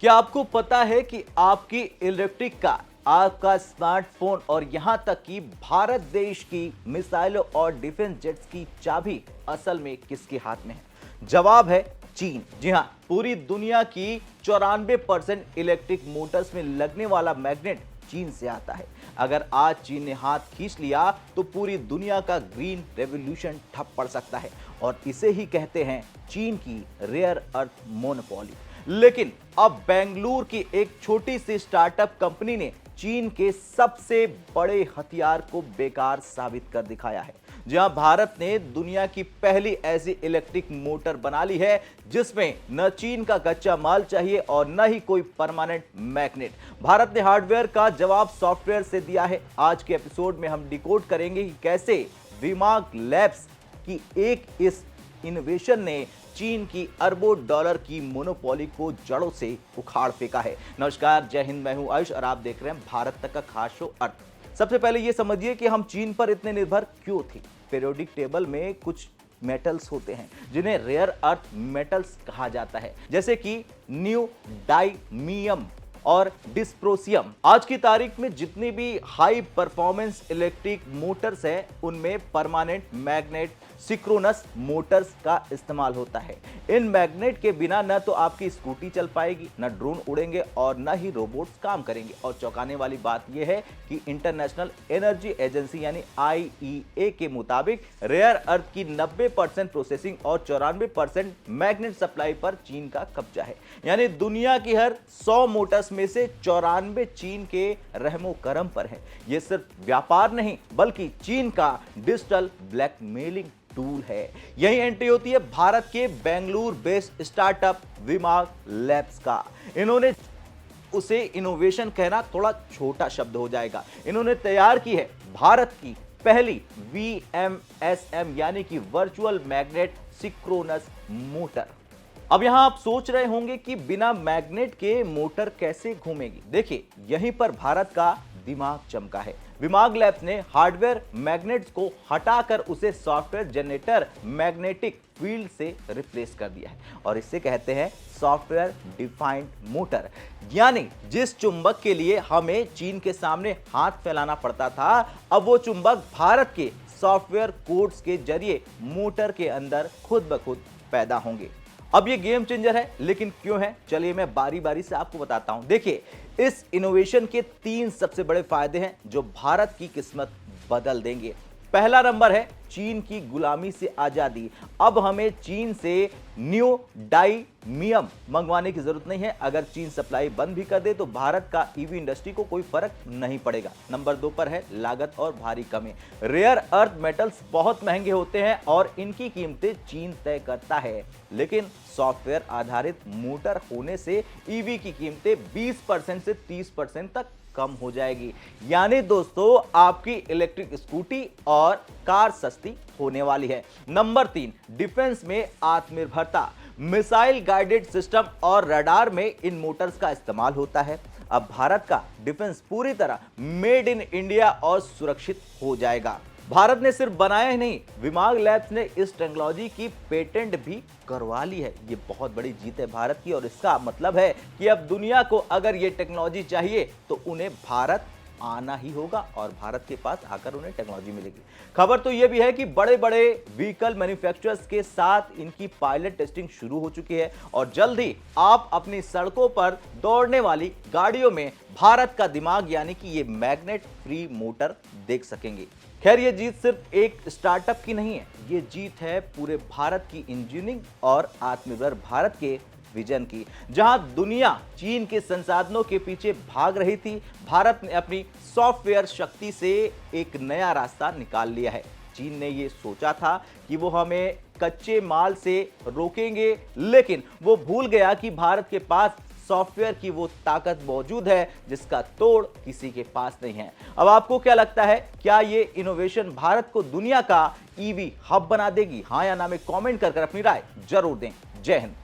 क्या आपको पता है कि आपकी इलेक्ट्रिक कार, आपका स्मार्टफोन और यहां तक कि भारत देश की मिसाइलों और डिफेंस जेट्स की चाबी असल में किसके हाथ में है? जवाब है चीन। जी हां, पूरी दुनिया की 94% इलेक्ट्रिक मोटर्स में लगने वाला मैग्नेट चीन से आता है। अगर आज चीन ने हाथ खींच लिया तो पूरी दुनिया का ग्रीन रेवोल्यूशन ठप पड़ सकता है और इसे ही कहते हैं चीन की रेयर अर्थ मोनोपोली। लेकिन अब बेंगलुरु की एक छोटी सी स्टार्टअप कंपनी ने चीन के सबसे बड़े हथियार को बेकार साबित कर दिखाया है। जहां भारत ने दुनिया की पहली ऐसी इलेक्ट्रिक मोटर बना ली है जिसमें न चीन का कच्चा माल चाहिए और न ही कोई परमानेंट मैग्नेट। भारत ने हार्डवेयर का जवाब सॉफ्टवेयर से दिया है। आज के एपिसोड में हम डिकोड करेंगे कि कैसे विमाग लैब्स की एक इस इनोवेशन ने चीन की अरबों डॉलर की मोनोपोली को जड़ों से उखाड़ फेंका है। नमस्कार, जय हिंद, मैं हूं आयुष और आप देख रहे हैं भारत तक का खास शो अर्थ। सबसे पहले यह समझिए कि हम चीन पर इतने निर्भर क्यों थे। पीरियोडिक टेबल में कुछ मेटल्स होते हैं जिन्हें रेयर अर्थ मेटल्स कहा जाता है, जैसे कि न्यूडाइमियम और डिस्प्रोसियम। आज की तारीख में जितनी भी हाई परफॉर्मेंस इलेक्ट्रिक मोटर्स हैं उनमें परमानेंट मैग्नेट सिंक्रोनस मोटर्स का इस्तेमाल होता है। इन मैग्नेट के बिना न तो आपकी स्कूटी चल पाएगी, न ड्रोन उड़ेंगे और न ही रोबोट्स काम करेंगे। और चौंकाने वाली बात यह है कि इंटरनेशनल एनर्जी एजेंसी यानी IEA के मुताबिक रेयर अर्थ की 90% प्रोसेसिंग और 94% मैग्नेट सप्लाई पर चीन का कब्जा है। यानी दुनिया की हर 100 मोटर्स में से 94 चीन के रहमो करम पर है। यह सिर्फ व्यापार नहीं बल्कि चीन का डिजिटल ब्लैकमेलिंग टूल है। यही एंट्री होती है भारत के बेंगलुरु बेस्ड स्टार्टअप विमाग लैब्स का। इन्होंने उसे इनोवेशन कहना थोड़ा छोटा शब्द हो जाएगा। इन्होंने तैयार की है भारत की पहली VMSM यानी कि वर्चुअल मैग्नेट सिंक्रोनस मोटर। अब यहां आप सोच रहे होंगे कि बिना मैग्नेट के मोटर कैसे घूमेगी। देखिए, यहीं पर भारत का दिमाग चमका है। विमाग लैब्स ने हार्डवेयर मैग्नेट्स को हटाकर उसे सॉफ्टवेयर जनरेटर मैग्नेटिक फील्ड से रिप्लेस कर दिया है और इसे कहते हैं सॉफ्टवेयर डिफाइंड मोटर। यानी जिस चुंबक के लिए हमें चीन के सामने हाथ फैलाना पड़ता था, अब वो चुंबक भारत के सॉफ्टवेयर कोड्स के जरिए मोटर के अंदर खुद ब खुद पैदा होंगे। अब ये गेम चेंजर है, लेकिन क्यों है चलिए मैं बारी बारी से आपको बताता हूं। देखिए, इस इनोवेशन के 3 सबसे बड़े फायदे हैं जो भारत की किस्मत बदल देंगे। पहला नंबर है चीन की गुलामी से आजादी। अब हमें चीन से न्यूडाइमियम मंगवाने की जरूरत नहीं है। अगर चीन सप्लाई बंद भी कर दे तो भारत का ईवी इंडस्ट्री को कोई फर्क नहीं पड़ेगा। नंबर 2 पर है लागत और भारी कमी। रेयर अर्थ मेटल्स बहुत महंगे होते हैं और इनकी कीमतें चीन तय करता है, लेकिन सॉफ्टवेयर आधारित मोटर होने से ईवी की कीमतें 20% से 30% तक कम हो जाएगी। यानी दोस्तों, आपकी इलेक्ट्रिक स्कूटी और कार सस्ती होने वाली है। नंबर 3, डिफेंस में आत्मनिर्भरता। मिसाइल गाइडेड सिस्टम और रडार में इन मोटर्स का इस्तेमाल होता है। अब भारत का डिफेंस पूरी तरह मेड इन इंडिया और सुरक्षित हो जाएगा। भारत ने सिर्फ बनाया ही नहीं, विमाग लैब्स ने इस टेक्नोलॉजी की पेटेंट भी करवा ली है। ये बहुत बड़ी जीत है भारत की और इसका मतलब है कि अब दुनिया को अगर ये टेक्नोलॉजी चाहिए तो उन्हें भारत आना ही होगा और भारत के पास आकर उन्हें टेक्नोलॉजी मिलेगी। खबर तो यह भी है कि बड़े बड़े व्हीकल मैन्युफैक्चरर्स के साथ इनकी पायलट टेस्टिंग शुरू हो चुकी है और जल्द ही आप अपनी सड़कों पर दौड़ने वाली गाड़ियों में भारत का दिमाग यानी कि ये मैग्नेट फ्री मोटर देख सकेंगे। खैर, ये जीत सिर्फ एक स्टार्टअप की नहीं है, ये जीत है पूरे भारत की इंजीनियरिंग और आत्मनिर्भर भारत के विजन की। जहां दुनिया चीन के संसाधनों के पीछे भाग रही थी, भारत ने अपनी सॉफ्टवेयर शक्ति से एक नया रास्ता निकाल लिया है। चीन ने ये सोचा था कि वो हमें कच्चे माल से रोकेंगे, लेकिन वो भूल गया कि भारत के पास सॉफ्टवेयर की वो ताकत मौजूद है जिसका तोड़ किसी के पास नहीं है। अब आपको क्या लगता है, क्या ये इनोवेशन भारत को दुनिया का ईवी हब बना देगी? हाँ या ना में कमेंट कर अपनी राय जरूर दें। जय हिंद।